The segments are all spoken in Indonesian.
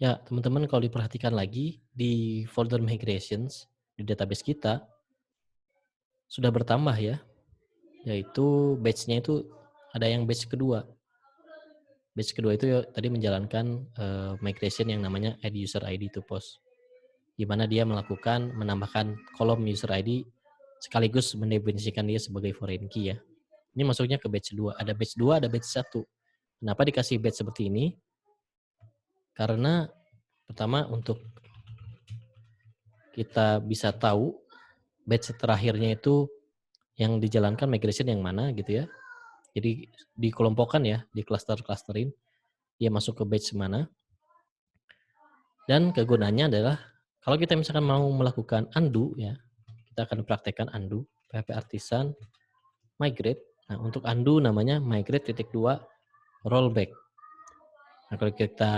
Ya, teman-teman kalau diperhatikan lagi di folder migrations di database kita sudah bertambah ya, yaitu batch-nya itu ada yang batch kedua. Batch kedua itu ya tadi menjalankan migration yang namanya add user ID to post, di mana dia menambahkan kolom user ID sekaligus mendefinisikan dia sebagai foreign key ya. Ini masuknya ke batch 2. Ada batch 2, ada batch 1. Kenapa dikasih batch seperti ini? Karena pertama untuk kita bisa tahu batch terakhirnya itu yang dijalankan migration yang mana gitu ya. Jadi dikelompokkan ya, di clusterin, dia masuk ke batch mana. Dan kegunaannya adalah kalau kita misalkan mau melakukan undo ya, kita akan praktekkan undo PHP Artisan migrate. Nah, untuk undo namanya migrate.2 rollback. Nah, kalau kita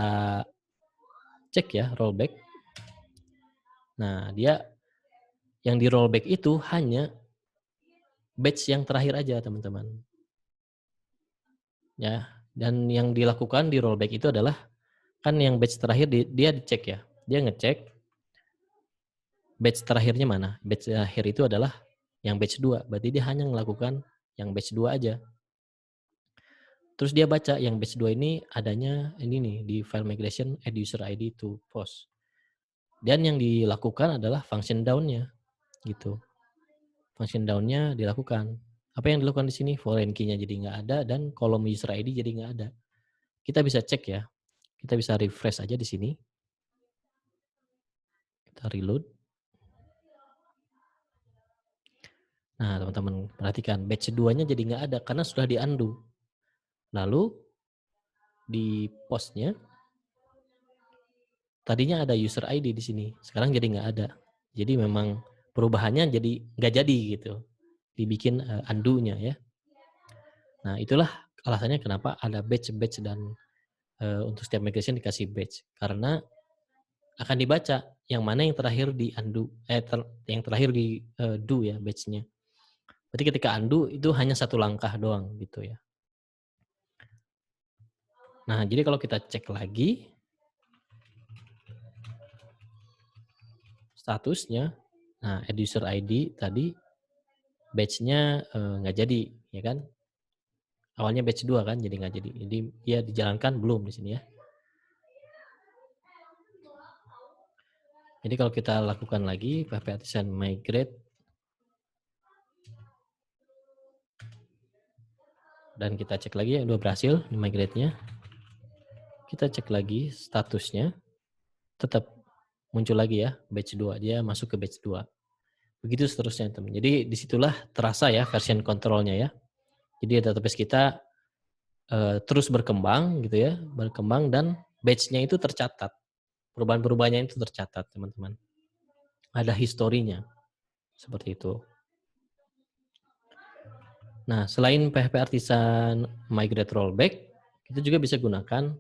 cek ya rollback. Nah, dia yang di rollback itu hanya batch yang terakhir aja, teman-teman. Ya, dan yang dilakukan di rollback itu adalah kan yang batch terakhir dia dicek ya. Dia ngecek batch terakhirnya mana. Batch terakhir itu adalah yang batch 2. Berarti dia hanya melakukan yang batch 2 aja. Terus dia baca yang batch 2 ini adanya ini nih di file migration add user ID to post. Dan yang dilakukan adalah function down-nya gitu. Function down-nya dilakukan. Apa yang dilakukan di sini? Foreign key-nya jadi nggak ada dan kolom user ID jadi nggak ada. Kita bisa cek ya. Kita bisa refresh aja di sini. Kita reload. Nah, teman-teman perhatikan batch 2-nya jadi nggak ada karena sudah di undo. Lalu di postnya tadinya ada user ID di sini, sekarang jadi nggak ada. Jadi memang perubahannya jadi nggak jadi gitu. Dibikin undo-nya ya. Nah, itulah alasannya kenapa ada batch dan untuk setiap migration dikasih batch. Karena akan dibaca yang mana yang terakhir di undo, yang terakhir di do ya batch-nya. Berarti ketika undo itu hanya satu langkah doang gitu ya. Nah, jadi kalau kita cek lagi statusnya, nah add user ID tadi batch-nya nggak jadi, ya kan? Awalnya batch 2 kan, jadi nggak jadi. Jadi dia dijalankan belum di sini ya. Jadi kalau kita lakukan lagi PHP Artisan migrate dan kita cek lagi udah berhasil migrate-nya. Kita cek lagi statusnya, tetap muncul lagi ya batch 2, dia masuk ke batch 2. Begitu seterusnya teman. Jadi disitulah terasa ya version control-nya ya. Jadi database kita terus berkembang gitu ya, berkembang dan batch-nya itu tercatat. Perubahan-perubahannya itu tercatat teman-teman. Ada historinya seperti itu. Nah, selain PHP Artisan migrate rollback, kita juga bisa gunakan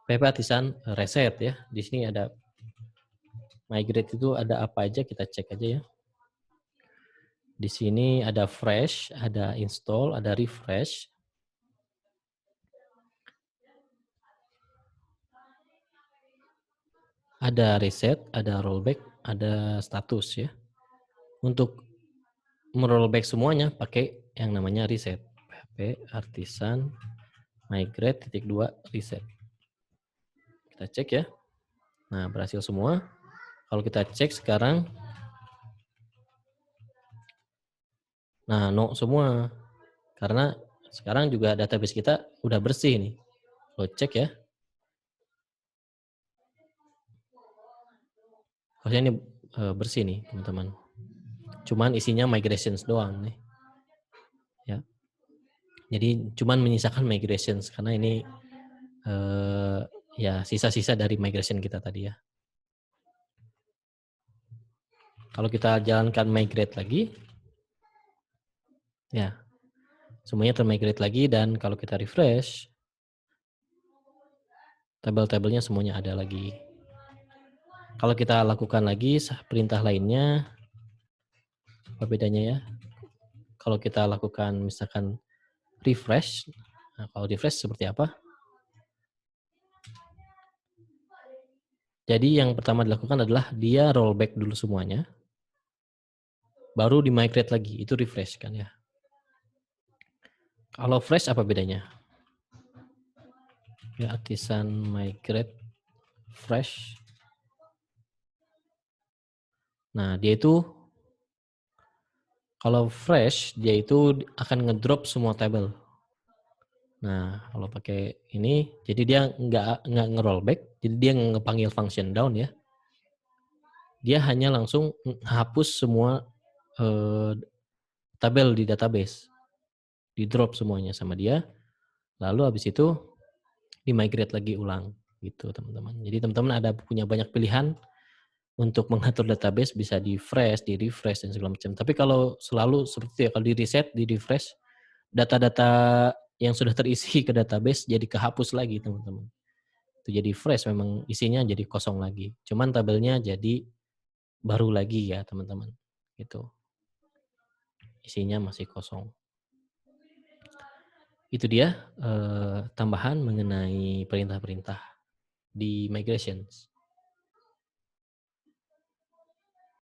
PHP Artisan reset ya. Di sini ada migrate itu ada apa aja, kita cek aja ya. Di sini ada fresh, ada install, ada refresh. Ada reset, ada rollback, ada status ya. Untuk merollback semuanya pakai yang namanya reset. PHP Artisan migrate.2 reset. Kita cek ya. Nah, berhasil semua. Kalau kita cek sekarang, nah no semua. Karena sekarang juga database kita udah bersih nih. Kalau cek ya. Harusnya ini bersih nih teman-teman. Cuman isinya migrations doang nih. Ya. Jadi cuman menyisakan migrations karena ini ya sisa-sisa dari migration kita tadi ya. Kalau kita jalankan migrate lagi, ya semuanya termigrate lagi dan kalau kita refresh, tabel-tabelnya semuanya ada lagi. Kalau kita lakukan lagi perintah lainnya, apa bedanya ya? Kalau kita lakukan misalkan refresh, nah kalau refresh seperti apa? Jadi yang pertama dilakukan adalah dia rollback dulu semuanya, baru di-migrate lagi, itu refresh kan ya. Kalau fresh apa bedanya? Ya, artisan migrate, fresh. Nah, dia itu kalau fresh, dia itu akan ngedrop semua tabel. Nah, kalau pakai ini, jadi dia nggak nge-rollback, jadi dia ngepanggil function down ya. Dia hanya langsung hapus semua tabel di database, di drop semuanya sama dia. Lalu habis itu di-migrate lagi ulang gitu teman-teman. Jadi teman-teman ada punya banyak pilihan untuk mengatur database, bisa di-fresh, di-refresh dan segala macam. Tapi kalau selalu seperti itu ya, kalau di-reset, di-refresh, data-data yang sudah terisi ke database jadi kehapus lagi teman-teman. Itu jadi fresh, memang isinya jadi kosong lagi. Cuman tabelnya jadi baru lagi ya teman-teman. Gitu. Isinya masih kosong. Itu dia tambahan mengenai perintah-perintah di migrations.